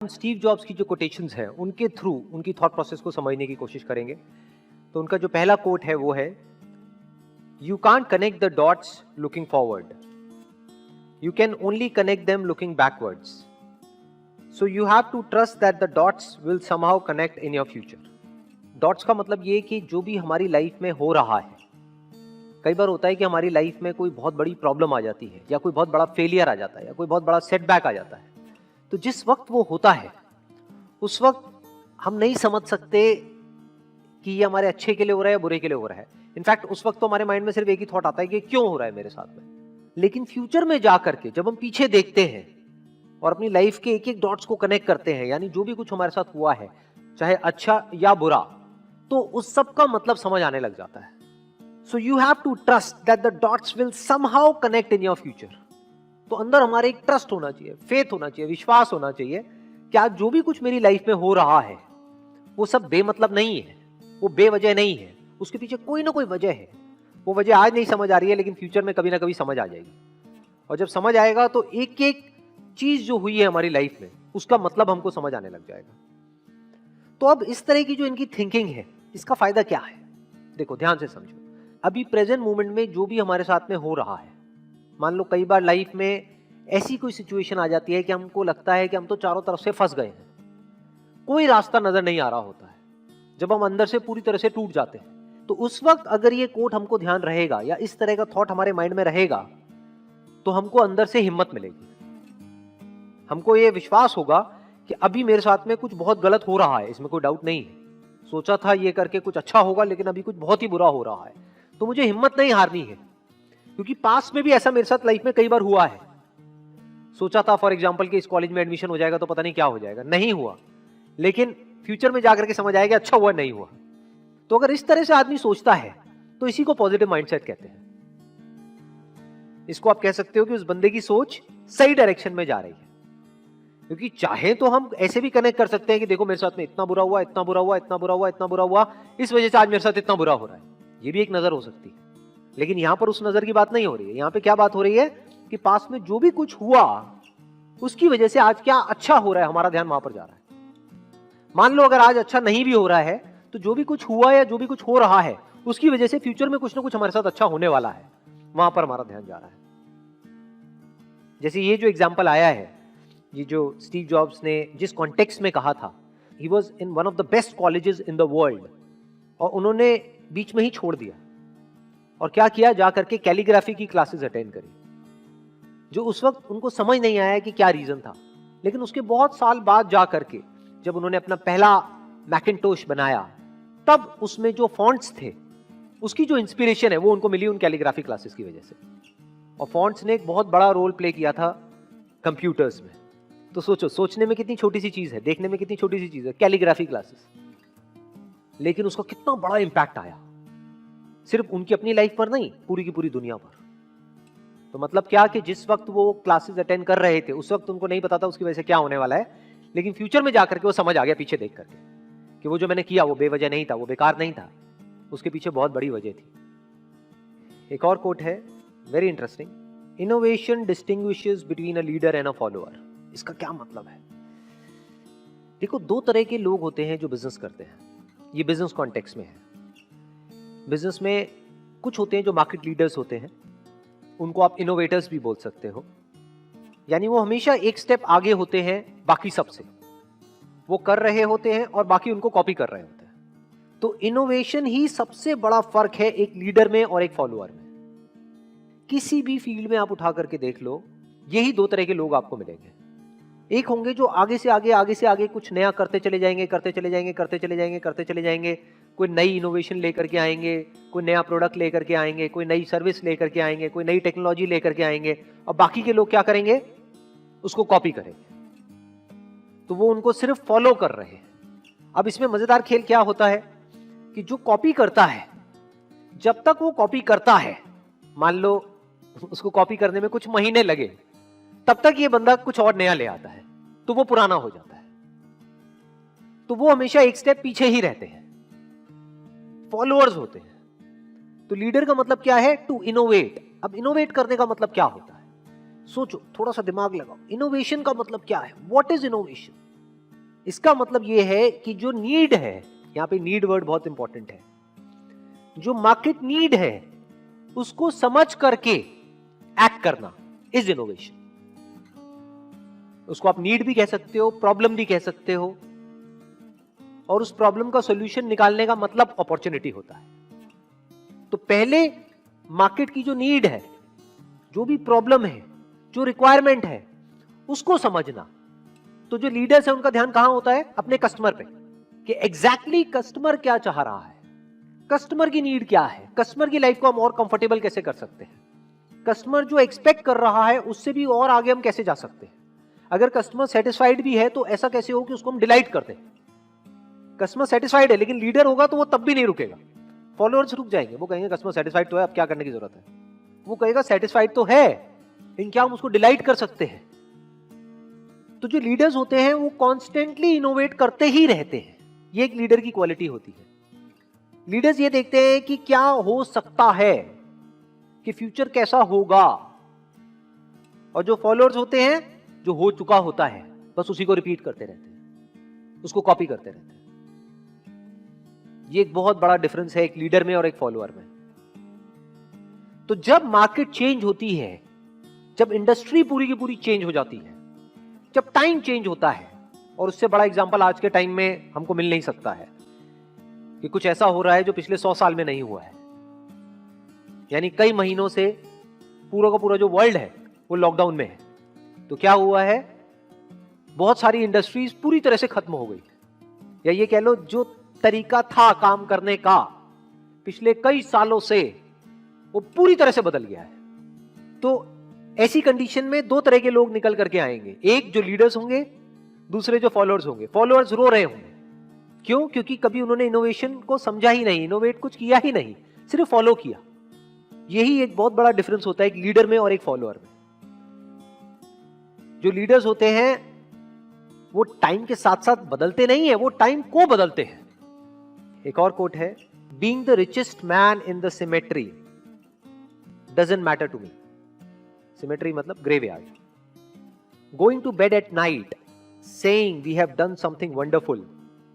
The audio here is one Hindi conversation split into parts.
स्टीव जॉब्स की जो कोटेशंस हैं उनके थ्रू उनकी थॉट प्रोसेस को समझने की कोशिश करेंगे। तो उनका जो पहला कोट है वो है, you can't connect the dots looking forward, you can only connect them looking backwards, so you have to trust that the dots will somehow connect in your future. Dots का मतलब ये कि जो भी हमारी लाइफ में हो रहा है, कई बार होता है कि हमारी लाइफ में कोई बहुत बड़ी प्रॉब्लम आ जाती है या कोई बहुत बड़ा फेलियर आ जाता है या कोई बहुत बड़ा सेटबैक आ जाता है। तो जिस वक्त वो होता है उस वक्त हम नहीं समझ सकते कि ये हमारे अच्छे के लिए हो रहा है या बुरे के लिए हो रहा है। इनफैक्ट उस वक्त तो हमारे माइंड में सिर्फ एक ही थॉट आता है कि क्यों हो रहा है मेरे साथ में। लेकिन फ्यूचर में जा करके जब हम पीछे देखते हैं और अपनी लाइफ के एक एक डॉट्स को कनेक्ट करते हैं, यानी जो भी कुछ हमारे साथ हुआ है चाहे अच्छा या बुरा, तो उस सब का मतलब समझ आने लग जाता है। So you have to trust that the dots will somehow connect in your future. तो अंदर हमारे एक ट्रस्ट होना चाहिए, फेथ होना चाहिए, विश्वास होना चाहिए कि आज जो भी कुछ मेरी लाइफ में हो रहा है वो सब बेमतलब नहीं है, वो बेवजह नहीं है, उसके पीछे कोई ना कोई वजह है। वो वजह आज नहीं समझ आ रही है लेकिन फ्यूचर में कभी ना कभी समझ आ जाएगी। और जब समझ आएगा तो एक एक चीज जो हुई है हमारी लाइफ में उसका मतलब हमको समझ आने लग जाएगा। तो अब इस तरह की जो इनकी थिंकिंग है, इसका फायदा क्या है? देखो ध्यान से समझो। अभी प्रेजेंट मोमेंट में जो भी हमारे साथ में हो रहा है, मान लो कई बार लाइफ में ऐसी कोई सिचुएशन आ जाती है कि हमको लगता है कि हम तो चारों तरफ से फंस गए हैं, कोई रास्ता नजर नहीं आ रहा होता है, जब हम अंदर से पूरी तरह से टूट जाते हैं। तो उस वक्त अगर ये कोट हमको ध्यान रहेगा या इस तरह का थॉट हमारे माइंड में रहेगा तो हमको अंदर से हिम्मत मिलेगी, हमको ये विश्वास होगा कि अभी मेरे साथ में कुछ बहुत गलत हो रहा है, इसमें कोई डाउट नहीं है। सोचा था ये करके कुछ अच्छा होगा लेकिन अभी कुछ बहुत ही बुरा हो रहा है, तो मुझे हिम्मत नहीं हारनी है। क्योंकि पास्ट में भी ऐसा मेरे साथ लाइफ में कई बार हुआ है। सोचा था फॉर एग्जांपल कि इस कॉलेज में एडमिशन हो जाएगा तो पता नहीं क्या हो जाएगा, नहीं हुआ, लेकिन फ्यूचर में जाकर के समझ आएगा अच्छा हुआ नहीं हुआ। तो अगर इस तरह से आदमी सोचता है तो इसी को पॉजिटिव माइंडसेट कहते हैं। इसको आप कह सकते हो कि उस बंदे की सोच सही डायरेक्शन में जा रही है। क्योंकि चाहे तो हम ऐसे भी कनेक्ट कर सकते हैं कि देखो मेरे साथ में इतना बुरा हुआ, इतना बुरा हुआ, इतना बुरा हुआ, इतना बुरा हुआ, इस वजह से आज मेरे साथ इतना बुरा हो रहा है, ये भी एक नजर हो सकती है। लेकिन यहां पर उस नजर की बात नहीं हो रही है। यहां पे क्या बात हो रही है कि पास में जो भी कुछ हुआ उसकी वजह से आज क्या अच्छा हो रहा है, हमारा ध्यान वहां पर जा रहा है। मान लो अगर आज अच्छा नहीं भी हो रहा है तो जो भी कुछ हुआ या जो भी कुछ हो रहा है उसकी वजह से फ्यूचर में कुछ ना कुछ हमारे साथ अच्छा होने वाला है, वहां पर हमारा ध्यान जा रहा है। जैसे ये जो एग्जाम्पल आया है, ये जो स्टीव जॉब्स ने जिस कॉन्टेक्स्ट में कहा था, he was in one of the best colleges in the world, और उन्होंने बीच में ही छोड़ दिया और क्या किया, जाकर के कैलीग्राफी की क्लासेस अटेंड करी, जो उस वक्त उनको समझ नहीं आया कि क्या रीजन था। लेकिन उसके बहुत साल बाद जाकर के जब उन्होंने अपना पहला मैकिन्टोश बनाया, तब उसमें जो फॉन्ट्स थे उसकी जो इंस्पिरेशन है वो उनको मिली उन कैलीग्राफी क्लासेस की वजह से। और फॉन्ट्स ने एक बहुत बड़ा रोल प्ले किया था कंप्यूटर्स में। तो सोचो, सोचने में कितनी छोटी सी चीज है, देखने में कितनी छोटी सी चीज है, कैलीग्राफी क्लासेस, लेकिन उसका कितना बड़ा इंपैक्ट आया, सिर्फ उनकी अपनी लाइफ पर नहीं, पूरी की पूरी दुनिया पर। तो मतलब क्या कि जिस वक्त वो क्लासेस अटेंड कर रहे थे उस वक्त उनको नहीं पता था उसकी वजह से क्या होने वाला है, लेकिन फ्यूचर में जाकर के वो समझ आ गया पीछे देख करके कि वो जो मैंने किया वो बेवजह नहीं था, वो बेकार नहीं था, उसके पीछे बहुत बड़ी वजह थी। एक और कोट है, very interesting, innovation distinguishes between a leader and a follower. इसका क्या मतलब है? देखो, दो तरह के लोग होते हैं जो बिजनेस करते हैं, ये बिजनेस कॉन्टेक्स्ट में है। बिजनेस में कुछ होते हैं जो मार्केट लीडर्स होते हैं, उनको आप इनोवेटर्स भी बोल सकते हो, यानी वो हमेशा एक स्टेप आगे होते हैं बाकी सबसे, वो कर रहे होते हैं और बाकी उनको कॉपी कर रहे होते हैं। तो इनोवेशन ही सबसे बड़ा फर्क है एक लीडर में और एक फॉलोअर में। किसी भी फील्ड में आप उठा करके देख लो, यही दो तरह के लोग आपको मिलेंगे। एक होंगे जो आगे से आगे कुछ नया करते चले जाएंगे, करते चले जाएंगे, करते चले जाएंगे, करते चले जाएंगे, कोई नई इनोवेशन लेकर के आएंगे, कोई नया प्रोडक्ट लेकर के आएंगे, कोई नई सर्विस लेकर के आएंगे, कोई नई टेक्नोलॉजी लेकर के आएंगे, और बाकी के लोग क्या करेंगे, उसको कॉपी करेंगे। तो वो उनको सिर्फ फॉलो कर रहे हैं। अब इसमें मजेदार खेल क्या होता है कि जो कॉपी करता है, जब तक वो कॉपी करता है, मान लो उसको कॉपी करने में कुछ महीने लगे, तब तक ये बंदा कुछ और नया ले आता है तो वो पुराना हो जाता है। तो वो हमेशा एक स्टेप पीछे ही रहते हैं, फॉलोअर्स होते हैं। तो लीडर का मतलब क्या है, टू इनोवेट। अब इनोवेट करने का मतलब क्या होता है, सोचो, थोड़ा सा दिमाग लगाओ। इनोवेशन का मतलब क्या है, व्हाट इज इनोवेशन? इसका मतलब ये है कि जो नीड है, यहां पे नीड वर्ड बहुत इंपॉर्टेंट है, जो मार्केट नीड है उसको समझ करके एक्ट करना इज इनोवेशन। उसको आप नीड भी कह सकते हो, प्रॉब्लम भी कह सकते हो, और उस प्रॉब्लम का सॉल्यूशन निकालने का मतलब अपॉर्चुनिटी होता है। तो पहले मार्केट की जो नीड है, जो भी प्रॉब्लम है, जो रिक्वायरमेंट है, उसको समझना। तो जो लीडर्स है उनका ध्यान कहां होता है? अपने कस्टमर पे, कि एग्जैक्टली कस्टमर क्या चाह रहा है, कस्टमर की नीड क्या है, कस्टमर की लाइफ को हम और कंफर्टेबल कैसे कर सकते हैं, कस्टमर जो एक्सपेक्ट कर रहा है उससे भी और आगे हम कैसे जा सकते हैं। अगर कस्टमर सेटिस्फाइड भी है तो ऐसा कैसे हो कि उसको हम डिलाइट कर दें। कस्टमर सेटिस्फाइड है लेकिन लीडर होगा तो वो तब भी नहीं रुकेगा, फॉलोअर्स रुक जाएंगे, वो कहेंगे कस्टमर सेटिस्फाइड तो है, अब क्या करने की जरूरत है। वो कहेगा सेटिस्फाइड तो है लेकिन क्या हम उसको डिलाइट कर सकते हैं। तो जो लीडर्स होते हैं वो कॉन्स्टेंटली इनोवेट करते ही रहते हैं, ये एक लीडर की क्वालिटी होती है। लीडर्स ये देखते हैं कि क्या हो सकता है, कि फ्यूचर कैसा होगा, और जो फॉलोअर्स होते हैं जो हो चुका होता है बस उसी को रिपीट करते रहते हैं, उसको कॉपी करते रहते हैं। ये एक बहुत बड़ा डिफरेंस है एक लीडर में और एक फॉलोअर में। तो जब मार्केट चेंज होती है, जब इंडस्ट्री पूरी की पूरी चेंज हो जाती है, जब टाइम चेंज होता है, और उससे बड़ा एग्जांपल आज के टाइम में हमको मिल नहीं सकता है कि कुछ ऐसा हो रहा है जो पिछले 100 साल में नहीं हुआ है। यानी कई महीनों से पूरा का पूरा जो वर्ल्ड है वो लॉकडाउन में है। तो क्या हुआ है, बहुत सारी इंडस्ट्रीज पूरी तरह से खत्म हो गई, या ये कह लो जो तरीका था काम करने का पिछले कई सालों से वो पूरी तरह से बदल गया है। तो ऐसी कंडीशन में दो तरह के लोग निकल करके आएंगे, एक जो लीडर्स होंगे, दूसरे जो फॉलोअर्स होंगे। फॉलोअर्स रो रहे होंगे, क्यों? क्योंकि कभी उन्होंने इनोवेशन को समझा ही नहीं, इनोवेट कुछ किया ही नहीं, सिर्फ फॉलो किया। यही एक बहुत बड़ा डिफरेंस होता है एक लीडर में और एक फॉलोअर में। जो लीडर्स होते हैं वो टाइम के साथ साथ बदलते नहीं है, वो टाइम को बदलते हैं। एक और कोट है, being the richest man in the cemetery doesn't matter to me. Cemetery मतलब graveyard. Going to bed at night saying we have done something wonderful,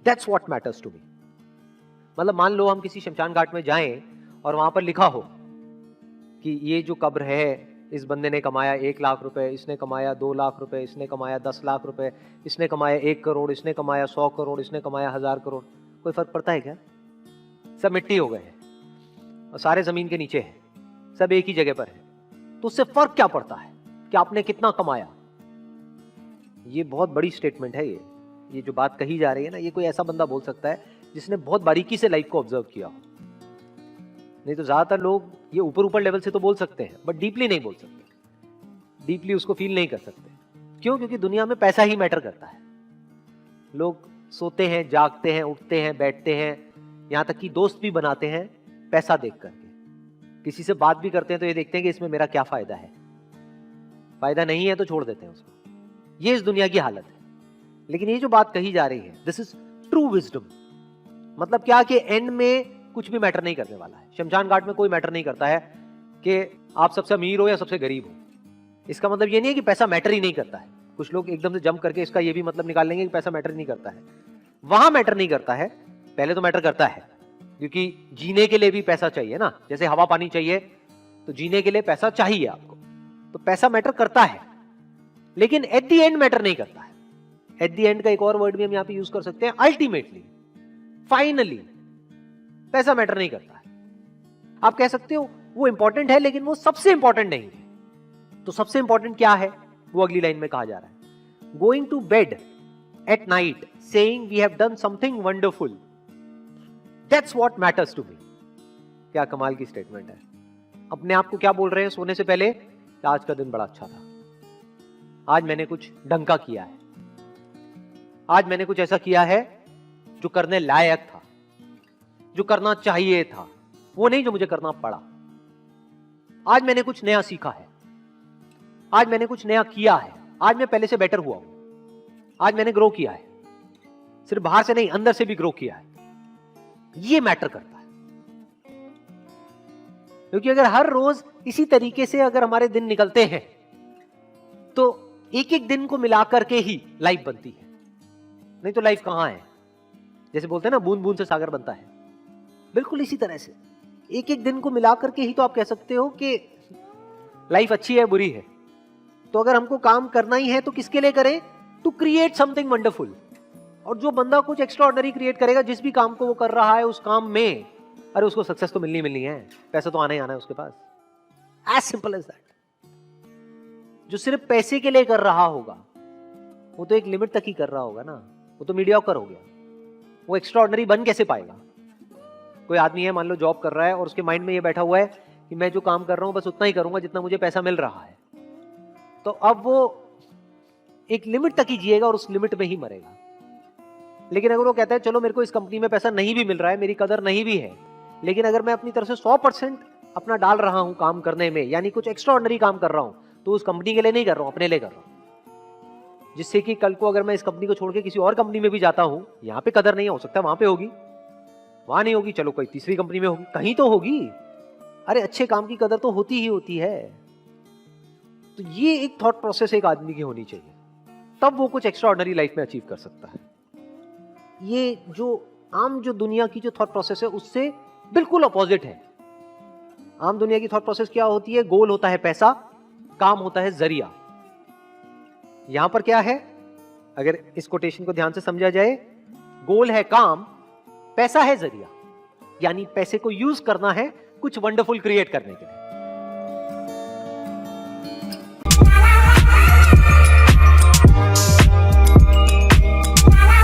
that's what matters to me. मतलब मान लो हम किसी शमशान घाट में जाएं और वहां पर लिखा हो कि ये जो कब्र है, इस बंदे ने कमाया 1 लाख रुपए, इसने कमाया 2 लाख रुपए, इसने कमाया 10 लाख रुपए, इसने कमाया 1 करोड़, इसने कमाया 100 करोड़, इसने कमाया 1000 करोड़। कोई फर्क पड़ता है क्या? सब मिट्टी हो गए हैं और सारे जमीन के नीचे हैं, सब एक ही जगह पर है, तो उससे फर्क क्या पड़ता है कि आपने कितना कमाया। ये बहुत बड़ी स्टेटमेंट है। ये जो बात कही जा रही है ना, ये कोई ऐसा बंदा बोल सकता है जिसने बहुत बारीकी से लाइफ को ऑब्जर्व किया हो। नहीं तो ज्यादातर लोग ये ऊपर ऊपर लेवल से तो बोल सकते हैं बट डीपली नहीं बोल सकते, डीपली उसको फील नहीं कर सकते। क्यों? क्योंकि दुनिया में पैसा ही मैटर करता है। लोग सोते हैं, जागते हैं, उठते हैं, बैठते हैं, यहां तक कि दोस्त भी बनाते हैं पैसा देख करके। किसी से बात भी करते हैं तो ये देखते हैं कि इसमें मेरा क्या फायदा है, फायदा नहीं है तो छोड़ देते हैं उसको। ये इस दुनिया की हालत है। लेकिन ये जो बात कही जा रही है, दिस इज ट्रू विजडम। मतलब क्या कि एंड में कुछ भी मैटर नहीं करने वाला है। शमशान घाट में कोई मैटर नहीं करता है कि आप सबसे अमीर हो या सबसे गरीब हो। इसका मतलब ये नहीं है कि पैसा मैटर ही नहीं करता है। कुछ लोग एकदम से जंप करके इसका ये भी मतलब निकाल लेंगे कि पैसा मैटर नहीं करता है। वहां मैटर नहीं करता है, पहले तो मैटर करता है, क्योंकि जीने के लिए भी पैसा चाहिए ना। जैसे हवा पानी चाहिए तो जीने के लिए पैसा चाहिए आपको, तो पैसा मैटर करता है, लेकिन एट द एंड मैटर नहीं करता है। एट द एंड का एक और वर्ड भी हम यहां पे यूज कर सकते हैं, अल्टीमेटली, फाइनली पैसा मैटर नहीं करता है। आप कह सकते हो वो इंपॉर्टेंट है लेकिन वो सबसे इंपॉर्टेंट नहीं है। तो सबसे इंपॉर्टेंट क्या है वो अगली लाइन में कहा जा रहा है, going to bed at night saying we have done something wonderful, that's what matters to me. क्या कमाल की स्टेटमेंट है। अपने आप को क्या बोल रहे हैं सोने से पहले? कि आज का दिन बड़ा अच्छा था, आज मैंने कुछ डंका किया है, आज मैंने कुछ ऐसा किया है जो करने लायक था, जो करना चाहिए था, वो नहीं जो मुझे करना पड़ा। आज मैंने कुछ नया सीखा है, आज मैंने कुछ नया किया है, आज मैं पहले से बेटर हुआ हूं, आज मैंने ग्रो किया है, सिर्फ बाहर से नहीं अंदर से भी ग्रो किया है। ये मैटर करता है। क्योंकि अगर हर रोज इसी तरीके से अगर हमारे दिन निकलते हैं तो एक एक दिन को मिलाकर के ही लाइफ बनती है। नहीं तो लाइफ कहां है। जैसे बोलते हैं ना, बूंद बूंद से सागर बनता है, बिल्कुल इसी तरह से एक एक दिन को मिला करके ही तो आप कह सकते हो कि लाइफ अच्छी है बुरी है। तो अगर हमको काम करना ही है तो किसके लिए करें? To create something wonderful. और जो बंदा कुछ एक्स्ट्राऑर्डिनरी क्रिएट करेगा जिस भी काम को वो कर रहा है उस काम में, अरे उसको सक्सेस तो मिलनी है, पैसा तो आना ही आना है उसके पास। As simple as that. जो सिर्फ पैसे के लिए कर रहा होगा वो तो एक लिमिट तक ही कर रहा होगा ना, वो तो मीडियोकर हो गया। वो एक्स्ट्राऑर्डिनरी बन कैसे पाएगा? कोई आदमी है, मान लो जॉब कर रहा है और उसके माइंड में ये बैठा हुआ है कि मैं जो काम कर रहा हूं बस उतना ही करूंगा जितना मुझे पैसा मिल रहा है, तो अब वो एक लिमिट तक ही जिएगा और उस लिमिट में ही मरेगा। लेकिन अगर वो कहता है चलो मेरे को इस कंपनी में पैसा नहीं भी मिल रहा है, मेरी कदर नहीं भी है, लेकिन अगर मैं अपनी तरफ से 100% अपना डाल रहा हूं काम करने में, यानी कुछ एक्स्ट्राऑर्डिनरी काम कर रहा हूं, तो उस कंपनी के लिए नहीं कर रहा हूं, अपने लिए कर रहा हूं। जिससे कि कल को अगर मैं इस कंपनी को छोड़ के किसी और कंपनी में भी जाता हूं, यहां पे कदर नहीं हो सकता, वहां पे होगी, वहां नहीं होगी, चलो कोई तीसरी कंपनी में होगी, कहीं तो होगी। अरे अच्छे काम की कदर तो होती ही होती है। तो ये एक थॉट प्रोसेस एक आदमी की होनी चाहिए, तब वो कुछ एक्स्ट्राऑर्डिनरी लाइफ में अचीव कर सकता है। ये जो आम जो दुनिया की जो थॉट प्रोसेस है उससे बिल्कुल अपोजिट है। आम दुनिया की थॉट प्रोसेस क्या होती है? गोल होता है पैसा, काम होता है जरिया। यहां पर क्या है, अगर इस कोटेशन को ध्यान से समझा जाए, गोल है काम, पैसा है जरिया, यानी पैसे को यूज करना है कुछ वंडरफुल क्रिएट करने के लिए।